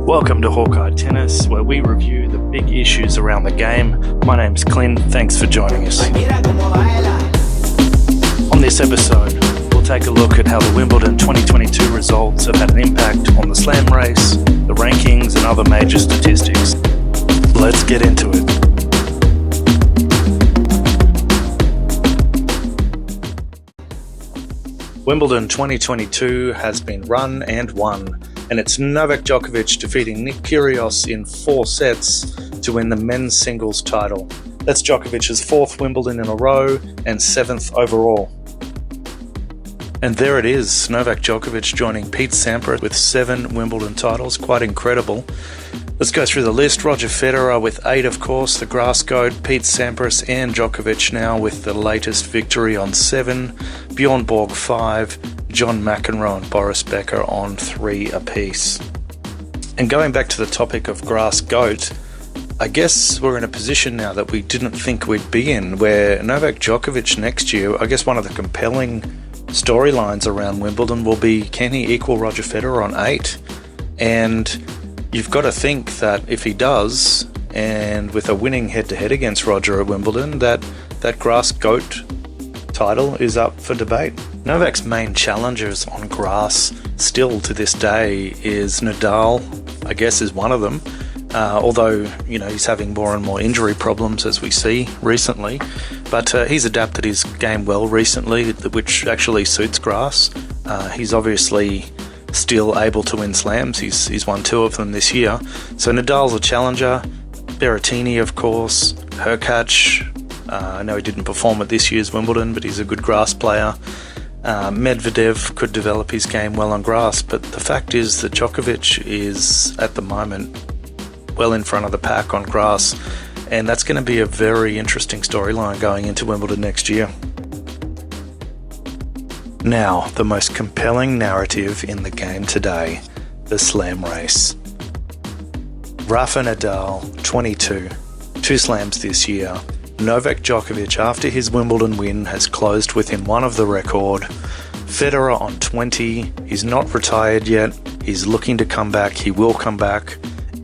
Welcome to Hawkeye Tennis, where we review the big issues around the game. My name's Clint, thanks for joining us. On this episode, we'll take a look at how the Wimbledon 2022 results have had an impact on the slam race, the rankings and other major statistics. Let's get into it. Wimbledon 2022 has been run and won, and it's Novak Djokovic defeating Nick Kyrgios in 4 sets to win the men's singles title. That's Djokovic's 4th Wimbledon in a row and 7th overall. And there it is, Novak Djokovic joining Pete Sampras with 7 Wimbledon titles, quite incredible. Let's go through the list. Roger Federer with 8, of course, the grass goat, Pete Sampras and Djokovic now with the latest victory on 7, Bjorn Borg 5, John McEnroe and Boris Becker on 3 apiece. And going back to the topic of grass goat, I guess we're in a position now that we didn't think we'd be in, where Novak Djokovic next year, I guess one of the compelling storylines around Wimbledon will be, can he equal Roger Federer on 8? And you've got to think that if he does, and with a winning head-to-head against Roger at Wimbledon, that grass goat title is up for debate. Novak's main challengers on grass still to this day is Nadal, I guess is one of them, although he's having more and more injury problems as we see recently, but he's adapted his game well recently, which actually suits grass. He's obviously still able to win slams. He's won 2 of them this year. So Nadal's a challenger. Berrettini, of course. Hurkacz. I know he didn't perform at this year's Wimbledon, but he's a good grass player. Medvedev could develop his game well on grass, but the fact is that Djokovic is, at the moment, well in front of the pack on grass, and that's going to be a very interesting storyline going into Wimbledon next year. Now, the most compelling narrative in the game today, the slam race. Rafa Nadal, 22, 2 slams this year. Novak Djokovic, after his Wimbledon win, has closed within 1 of the record. Federer on 20, he's not retired yet, he's looking to come back, he will come back.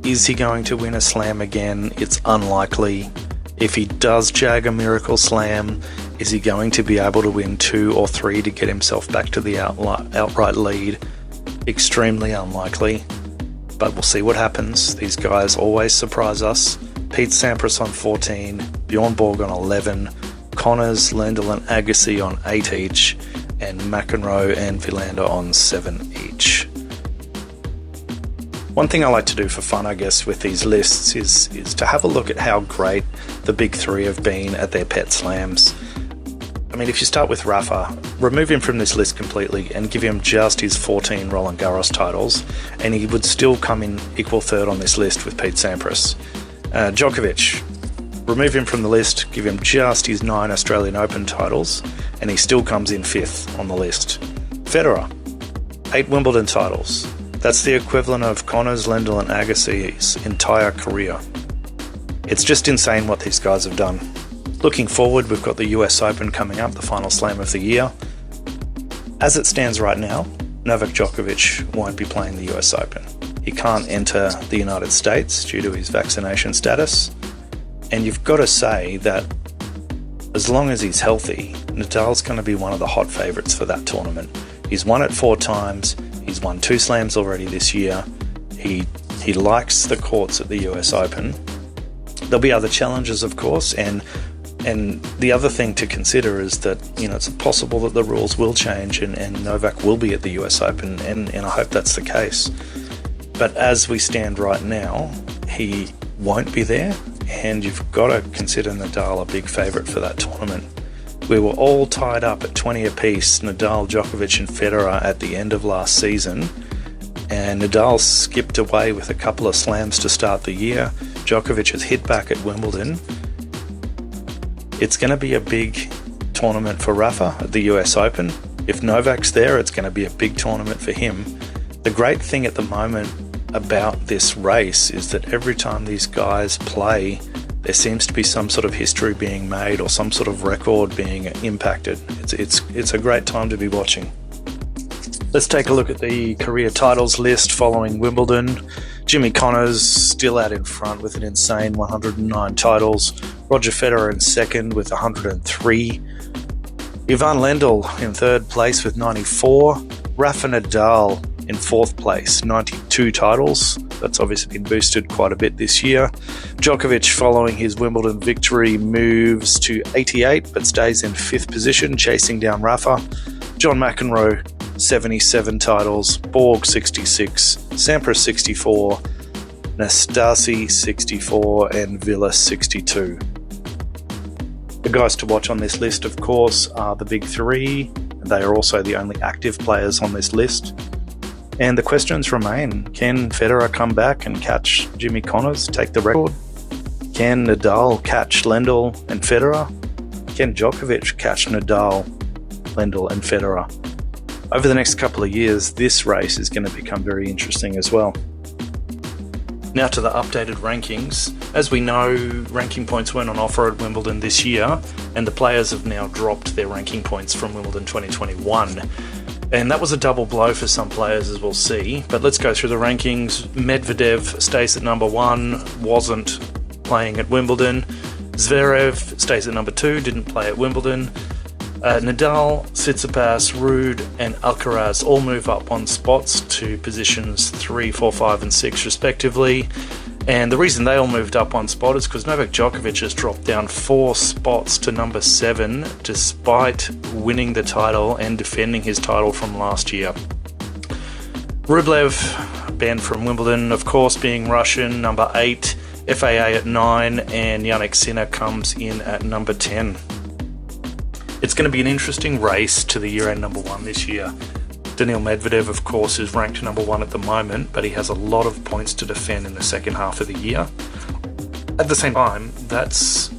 Is he going to win a slam again? It's unlikely. If he does jag a miracle slam, is he going to be able to win 2 or 3 to get himself back to the outright lead? Extremely unlikely, but we'll see what happens. These guys always surprise us. Pete Sampras on 14, Bjorn Borg on 11, Connors, Lendl and Agassi on 8 each, and McEnroe and Wilander on 7 each. One thing I like to do for fun, I guess, with these lists is to have a look at how great the big 3 have been at their pet slams. I mean, if you start with Rafa, remove him from this list completely and give him just his 14 Roland Garros titles, and he would still come in equal 3rd on this list with Pete Sampras. Djokovic, remove him from the list, give him just his 9 Australian Open titles, and he still comes in 5th on the list. Federer, 8 Wimbledon titles. That's the equivalent of Connors, Lendl and Agassi's entire career. It's just insane what these guys have done. Looking forward, we've got the US Open coming up, the final slam of the year. As it stands right now, Novak Djokovic won't be playing the US Open. He can't enter the United States due to his vaccination status. And you've got to say that as long as he's healthy, Nadal's going to be one of the hot favourites for that tournament. He's won it 4 times. He's won 2 slams already this year. He likes the courts at the US Open. There'll be other challenges, of course, and the other thing to consider is that it's possible that the rules will change and Novak will be at the US Open, and I hope that's the case. But as we stand right now, he won't be there, and you've got to consider Nadal a big favourite for that tournament. We were all tied up at 20 apiece, Nadal, Djokovic and Federer at the end of last season, and Nadal skipped away with a couple of slams to start the year. Djokovic has hit back at Wimbledon. It's going to be a big tournament for Rafa at the US Open. If Novak's there, it's going to be a big tournament for him. The great thing at the moment about this race is that every time these guys play, there seems to be some sort of history being made or some sort of record being impacted. It's a great time to be watching. Let's take a look at the career titles list following Wimbledon. Jimmy Connors still out in front with an insane 109 titles. Roger Federer in second with 103. Ivan Lendl in third place with 94. Rafa Nadal in fourth place, 92 titles. That's obviously been boosted quite a bit this year. Djokovic, following his Wimbledon victory, moves to 88 but stays in fifth position, chasing down Rafa. John McEnroe, 77 titles. Borg, 66. Sampras, 64. Nastase, 64. And Villa, 62. The guys to watch on this list, of course, are the big three. They are also the only active players on this list. And the questions remain. Can Federer come back and catch Jimmy Connors, take the record? Can Nadal catch Lendl and Federer? Can Djokovic catch Nadal, Lendl and Federer? Over the next couple of years, this race is going to become very interesting as well. Now to the updated rankings. As we know, ranking points weren't on offer at Wimbledon this year, and the players have now dropped their ranking points from Wimbledon 2021. And that was a double blow for some players, as we'll see. But let's go through the rankings. Medvedev stays at number 1, wasn't playing at Wimbledon. Zverev stays at number 2, didn't play at Wimbledon. Nadal, Tsitsipas, Ruud and Alcaraz all move up 1 spots to positions 3, 4, 5 and 6 respectively. And the reason they all moved up 1 spot is because Novak Djokovic has dropped down 4 spots to number 7 despite winning the title and defending his title from last year. Rublev, banned from Wimbledon, of course, being Russian, number 8, FAA at 9, and Jannik Sinner comes in at number 10. It's going to be an interesting race to the year-end number 1 this year. Daniil Medvedev, of course, is ranked number 1 at the moment, but he has a lot of points to defend in the second half of the year. At the same time, that's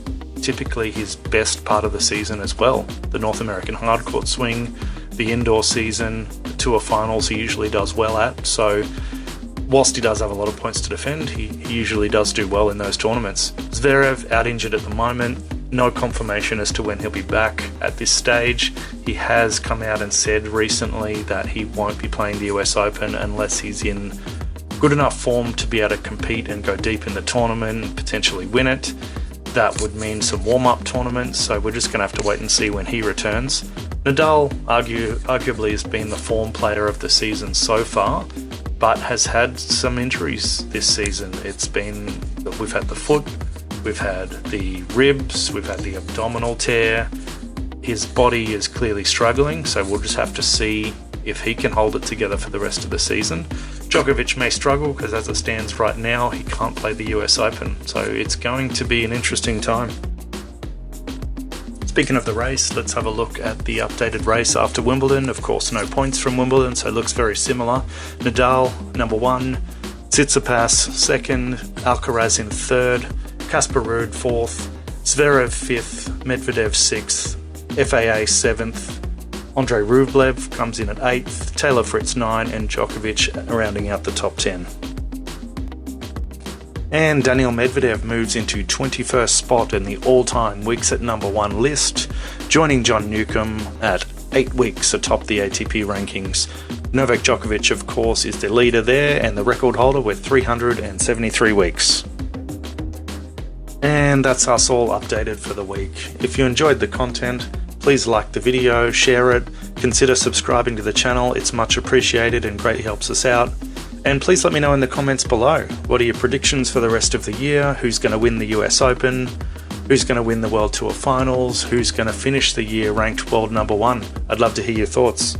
typically his best part of the season as well. The North American hardcourt swing, the indoor season, the tour finals he usually does well at. So whilst he does have a lot of points to defend, he usually does do well in those tournaments. Zverev, out injured at the moment. No confirmation as to when he'll be back at this stage. He has come out and said recently that he won't be playing the US Open unless he's in good enough form to be able to compete and go deep in the tournament and potentially win it. That would mean some warm-up tournaments, so we're just going to have to wait and see when he returns. Nadal arguably has been the form player of the season so far, but has had some injuries this season. We've had the foot, we've had the ribs, we've had the abdominal tear. His body is clearly struggling, so we'll just have to see if he can hold it together for the rest of the season. Djokovic may struggle because as it stands right now, he can't play the US Open, so it's going to be an interesting time. Speaking of the race, let's have a look at the updated race after Wimbledon. Of course, no points from Wimbledon, so it looks very similar. Nadal, number 1, Tsitsipas, 2nd, Alcaraz in 3rd, Casper Ruud 4th, Zverev 5th, Medvedev 6th, FAA 7th, Andrei Rublev comes in at 8th, Taylor Fritz 9, and Djokovic rounding out the top 10. And Daniil Medvedev moves into 21st spot in the all-time weeks at number 1 list, joining John Newcombe at 8 weeks atop the ATP rankings. Novak Djokovic, of course, is the leader there and the record holder with 373 weeks. And that's us all updated for the week. If you enjoyed the content, please like the video, share it, consider subscribing to the channel. It's much appreciated and greatly helps us out. And please let me know in the comments below. What are your predictions for the rest of the year? Who's going to win the US Open? Who's going to win the World Tour Finals? Who's going to finish the year ranked world number 1? I'd love to hear your thoughts.